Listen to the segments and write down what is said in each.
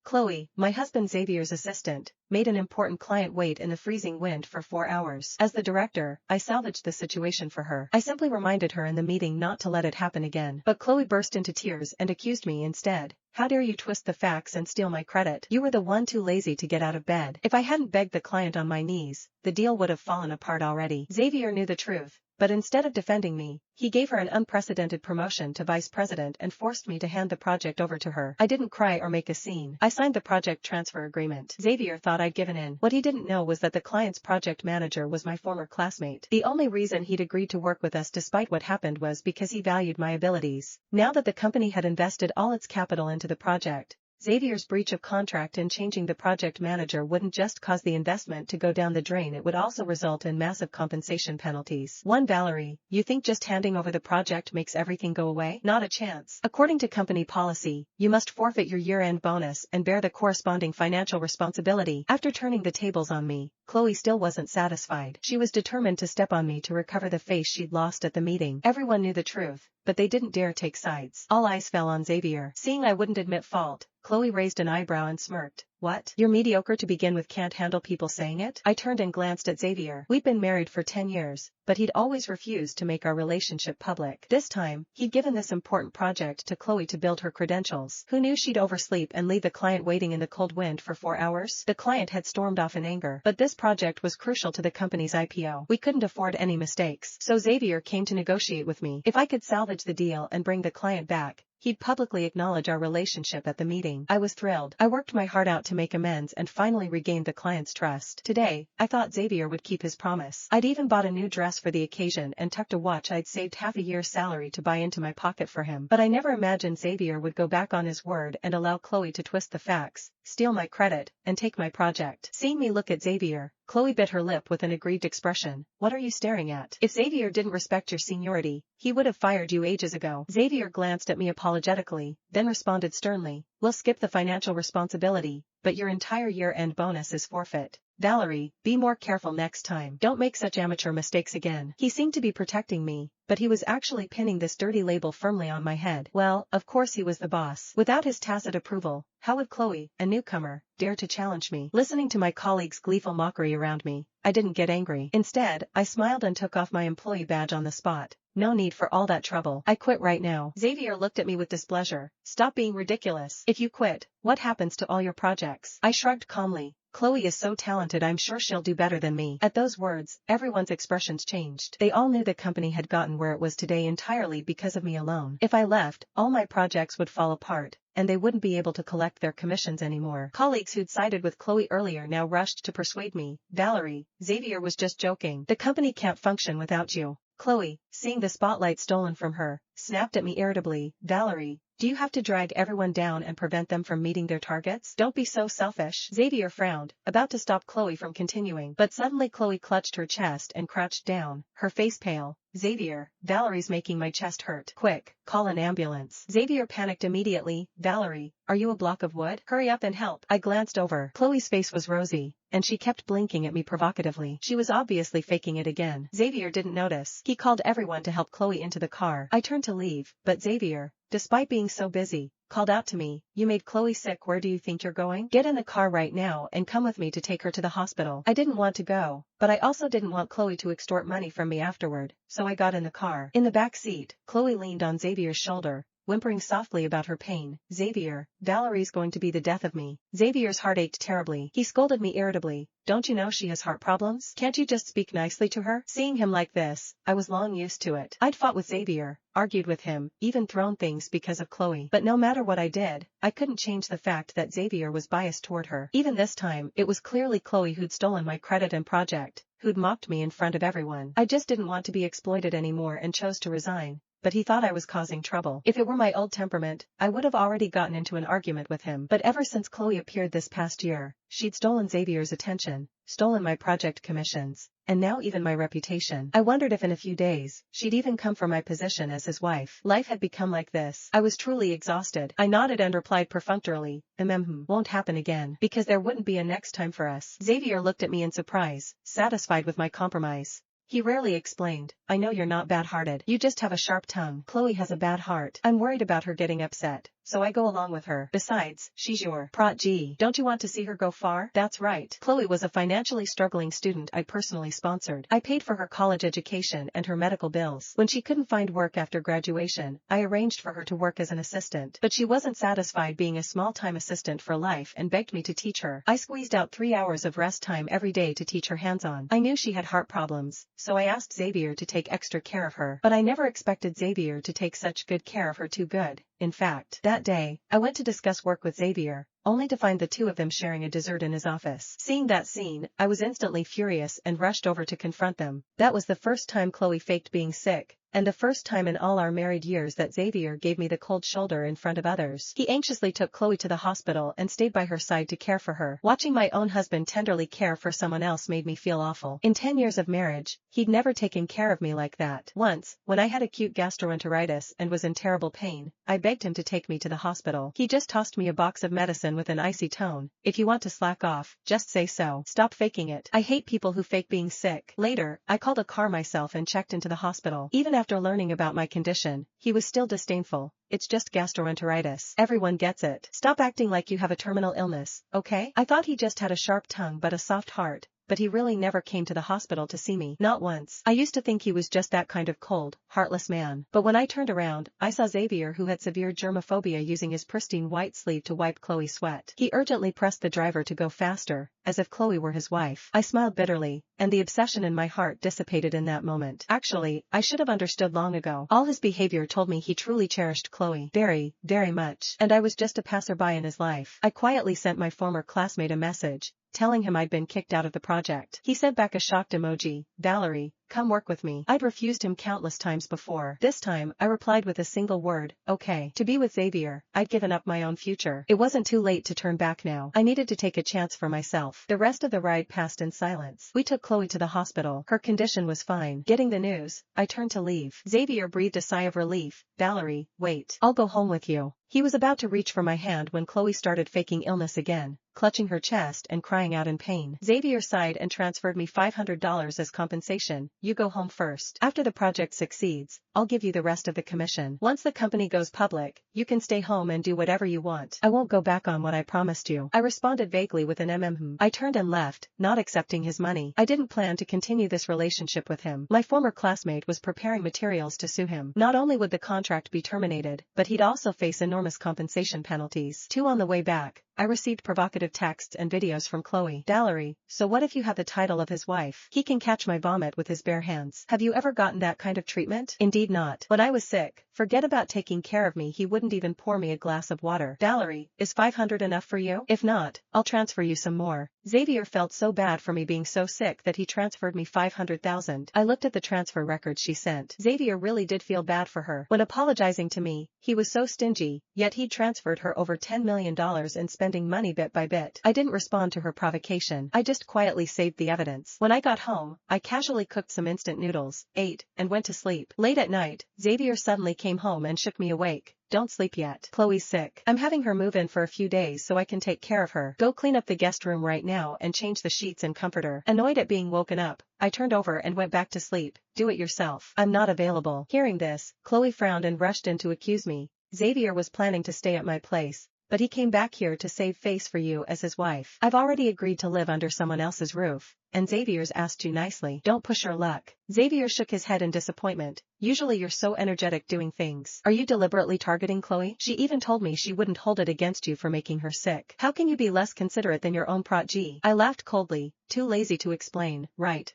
Chloe, my husband Xavier's assistant, made an important client wait in the freezing wind for 4 hours. As the director, I salvaged the situation for her. I simply reminded her in the meeting not to let it happen again. But Chloe burst into tears and accused me instead. How dare you twist the facts and steal my credit? You were the one too lazy to get out of bed. If I hadn't begged the client on my knees, the deal would have fallen apart already. Xavier knew the truth. But instead of defending me, he gave her an unprecedented promotion to vice president and forced me to hand the project over to her. I didn't cry or make a scene. I signed the project transfer agreement. Xavier thought I'd given in. What he didn't know was that the client's project manager was my former classmate. The only reason he'd agreed to work with us despite what happened was because he valued my abilities. Now that the company had invested all its capital into the project, Xavier's breach of contract in changing the project manager wouldn't just cause the investment to go down the drain, it would also result in massive compensation penalties. Valerie, you think just handing over the project makes everything go away? Not a chance. According to company policy, you must forfeit your year-end bonus and bear the corresponding financial responsibility. After turning the tables on me, Chloe still wasn't satisfied. She was determined to step on me to recover the face she'd lost at the meeting. Everyone knew the truth, but they didn't dare take sides. All eyes fell on Xavier. Seeing I wouldn't admit fault, Chloe raised an eyebrow and smirked. What? You're mediocre to begin with, can't handle people saying it? I turned and glanced at Xavier. We'd been married for 10 years, but he'd always refused to make our relationship public. This time, he'd given this important project to Chloe to build her credentials. Who knew she'd oversleep and leave the client waiting in the cold wind for 4 hours? The client had stormed off in anger, but this project was crucial to the company's IPO. We couldn't afford any mistakes. So Xavier came to negotiate with me. If I could salvage the deal and bring the client back, he'd publicly acknowledge our relationship at the meeting. I was thrilled. I worked my heart out to make amends and finally regained the client's trust. Today, I thought Xavier would keep his promise. I'd even bought a new dress for the occasion and tucked a watch I'd saved half a year's salary to buy into my pocket for him. But I never imagined Xavier would go back on his word and allow Chloe to twist the facts, steal my credit, and take my project. Seeing me look at Xavier, Chloe bit her lip with an aggrieved expression. What are you staring at? If Xavier didn't respect your seniority, he would have fired you ages ago. Xavier glanced at me apologetically, then responded sternly. We'll skip the financial responsibility, but your entire year-end bonus is forfeit. Valerie, be more careful next time. Don't make such amateur mistakes again. He seemed to be protecting me, but he was actually pinning this dirty label firmly on my head. Well, of course he was the boss. Without his tacit approval, how would Chloe, a newcomer, dare to challenge me? Listening to my colleagues' gleeful mockery around me, I didn't get angry. Instead, I smiled and took off my employee badge on the spot. No need for all that trouble. I quit right now. Xavier looked at me with displeasure. Stop being ridiculous. If you quit, what happens to all your projects? I shrugged calmly. Chloe is so talented, I'm sure she'll do better than me. At those words, everyone's expressions changed. They all knew the company had gotten where it was today entirely because of me alone. If I left, all my projects would fall apart, and they wouldn't be able to collect their commissions anymore. Colleagues who'd sided with Chloe earlier now rushed to persuade me. Valerie, Xavier was just joking. The company can't function without you. Chloe, seeing the spotlight stolen from her, snapped at me irritably. Valerie, do you have to drag everyone down and prevent them from meeting their targets? Don't be so selfish. Xavier frowned, about to stop Chloe from continuing, but suddenly Chloe clutched her chest and crouched down, her face pale. Xavier, Valerie's making my chest hurt. Quick, call an ambulance. Xavier panicked immediately. Valerie, are you a block of wood? Hurry up and help. I glanced over. Chloe's face was rosy, and she kept blinking at me provocatively. She was obviously faking it again. Xavier didn't notice. He called everyone to help Chloe into the car. I turned to leave, but Xavier, despite being so busy, called out to me. You made Chloe sick. Where do you think you're going? Get in the car right now and come with me to take her to the hospital. I didn't want to go, but I also didn't want Chloe to extort money from me afterward, so I got in the car. In the back seat, Chloe leaned on Xavier's shoulder, whimpering softly about her pain. Xavier, Valerie's going to be the death of me. Xavier's heart ached terribly. He scolded me irritably. Don't you know she has heart problems? Can't you just speak nicely to her? Seeing him like this, I was long used to it. I'd fought with Xavier, argued with him, even thrown things because of Chloe. But no matter what I did, I couldn't change the fact that Xavier was biased toward her. Even this time, it was clearly Chloe who'd stolen my credit and project, who'd mocked me in front of everyone. I just didn't want to be exploited anymore and chose to resign. But he thought I was causing trouble. If it were my old temperament, I would have already gotten into an argument with him. But ever since Chloe appeared this past year, she'd stolen Xavier's attention, stolen my project commissions, and now even my reputation. I wondered if in a few days, she'd even come for my position as his wife. Life had become like this. I was truly exhausted. I nodded and replied perfunctorily, won't happen again, because there wouldn't be a next time for us. Xavier looked at me in surprise, satisfied with my compromise. He rarely explained. I know you're not bad-hearted. You just have a sharp tongue. Chloe has a bad heart. I'm worried about her getting upset, so I go along with her. Besides, she's your prot-G. Don't you want to see her go far? That's right. Chloe was a financially struggling student I personally sponsored. I paid for her college education and her medical bills. When she couldn't find work after graduation, I arranged for her to work as an assistant. But she wasn't satisfied being a small-time assistant for life and begged me to teach her. I squeezed out 3 hours of rest time every day to teach her hands-on. I knew she had heart problems, so I asked Xavier to take extra care of her. But I never expected Xavier to take such good care of her too good. In fact, that day, I went to discuss work with Xavier, only to find the two of them sharing a dessert in his office. Seeing that scene, I was instantly furious and rushed over to confront them. That was the first time Chloe faked being sick, and the first time in all our married years that Xavier gave me the cold shoulder in front of others. He anxiously took Chloe to the hospital and stayed by her side to care for her. Watching my own husband tenderly care for someone else made me feel awful. In 10 years of marriage, he'd never taken care of me like that. Once, when I had acute gastroenteritis and was in terrible pain, I begged him to take me to the hospital. He just tossed me a box of medicine with an icy tone. If you want to slack off, just say so. Stop faking it. I hate people who fake being sick. Later, I called a car myself and checked into the hospital. Even after learning about my condition, he was still disdainful. It's just gastroenteritis. Everyone gets it. Stop acting like you have a terminal illness, okay? I thought he just had a sharp tongue but a soft heart. But he really never came to the hospital to see me. Not once. I used to think he was just that kind of cold, heartless man. But when I turned around, I saw Xavier, who had severe germophobia, using his pristine white sleeve to wipe Chloe's sweat. He urgently pressed the driver to go faster, as if Chloe were his wife. I smiled bitterly, and the obsession in my heart dissipated in that moment. Actually, I should have understood long ago. All his behavior told me he truly cherished Chloe. Very, very much. And I was just a passerby in his life. I quietly sent my former classmate a message, telling him I'd been kicked out of the project. He sent back a shocked emoji. Valerie, come work with me. I'd refused him countless times before. This time, I replied with a single word, okay. To be with Xavier, I'd given up my own future. It wasn't too late to turn back now. I needed to take a chance for myself. The rest of the ride passed in silence. We took Chloe to the hospital. Her condition was fine. Getting the news, I turned to leave. Xavier breathed a sigh of relief. Valerie, wait. I'll go home with you. He was about to reach for my hand when Chloe started faking illness again, clutching her chest and crying out in pain. Xavier sighed and transferred me $500 as compensation. You go home first. After the project succeeds, I'll give you the rest of the commission. Once the company goes public, you can stay home and do whatever you want. I won't go back on what I promised you. I responded vaguely with an I turned and left, not accepting his money. I didn't plan to continue this relationship with him. My former classmate was preparing materials to sue him. Not only would the contract be terminated, but he'd also face enormous compensation penalties. On the way back, I received provocative texts and videos from Chloe. Valerie, so what if you have the title of his wife? He can catch my vomit with his bare hands. Have you ever gotten that kind of treatment? Indeed not. When I was sick, forget about taking care of me, he wouldn't even pour me a glass of water. Valerie, is 500 enough for you? If not, I'll transfer you some more. Xavier felt so bad for me being so sick that he transferred me $500,000. I looked at the transfer records she sent. Xavier really did feel bad for her. When apologizing to me, he was so stingy, yet he'd transferred her over $10 million and spending money bit by bit. I didn't respond to her provocation. I just quietly saved the evidence. When I got home, I casually cooked some instant noodles, ate, and went to sleep. Late at night, Xavier suddenly came home and shook me awake. Don't sleep yet. Chloe's sick. I'm having her move in for a few days so I can take care of her. Go clean up the guest room right now and change the sheets and comfort her. Annoyed at being woken up, I turned over and went back to sleep. Do it yourself. I'm not available. Hearing this, Chloe frowned and rushed in to accuse me. Xavier was planning to stay at my place, but he came back here to save face for you as his wife. I've already agreed to live under someone else's roof, and Xavier's asked you nicely. Don't push your luck. Xavier shook his head in disappointment. Usually you're so energetic doing things. Are you deliberately targeting Chloe? She even told me she wouldn't hold it against you for making her sick. How can you be less considerate than your own prot-G? I laughed coldly, too lazy to explain. Right.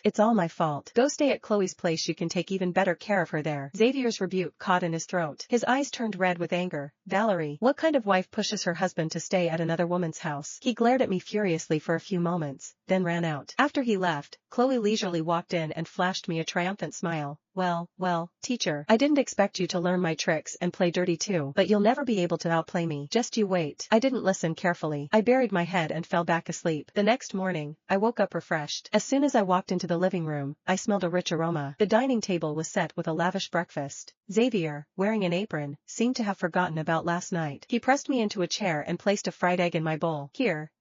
It's all my fault. Go stay at Chloe's place, you can take even better care of her there. Xavier's rebuke caught in his throat. His eyes turned red with anger. Valerie, what kind of wife pushes her husband to stay at another woman's house? He glared at me furiously for a few moments, then ran out. After he left, Chloe leisurely walked in and flashed me a triumphant smile. Well, teacher, I didn't expect you to learn my tricks and play dirty too, but you'll never be able to outplay me. Just you wait. I didn't listen carefully. I buried my head and fell back asleep. The next morning, I woke up refreshed. As soon as I walked into the living room, I smelled a rich aroma. The dining table was set with a lavish breakfast. Xavier, wearing an apron, seemed to have forgotten about last night. He pressed me into a chair and placed a fried egg in my bowl. Here,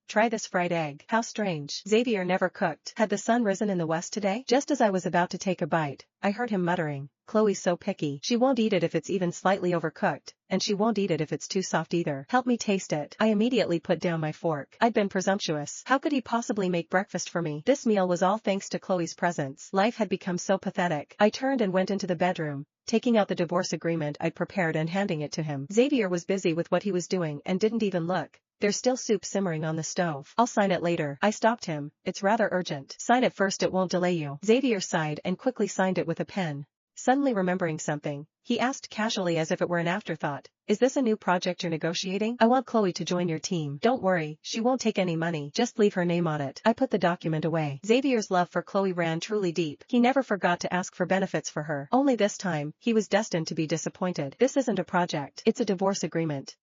try this fried egg. How strange. Xavier never cooked. Had the sun risen in the west today? Just as I was about to take a bite, I heard him muttering, Chloe's so picky. She won't eat it if it's even slightly overcooked, and she won't eat it if it's too soft either. Help me taste it. I immediately put down my fork. I'd been presumptuous. How could he possibly make breakfast for me? This meal was all thanks to Chloe's presence. Life had become so pathetic. I turned and went into the bedroom, taking out the divorce agreement I'd prepared and handing it to him. Xavier was busy with what he was doing and didn't even look. There's still soup simmering on the stove. I'll sign it later. I stopped him. It's rather urgent. Sign it first, it won't delay you. Xavier sighed and quickly signed it with a pen. Suddenly remembering something, he asked casually as if it were an afterthought, "Is this a new project you're negotiating? I want Chloe to join your team. Don't worry, she won't take any money, just leave her name on it." I put the document away. Xavier's love for Chloe ran truly deep. He never forgot to ask for benefits for her. Only this time, he was destined to be disappointed. This isn't a project. It's a divorce agreement.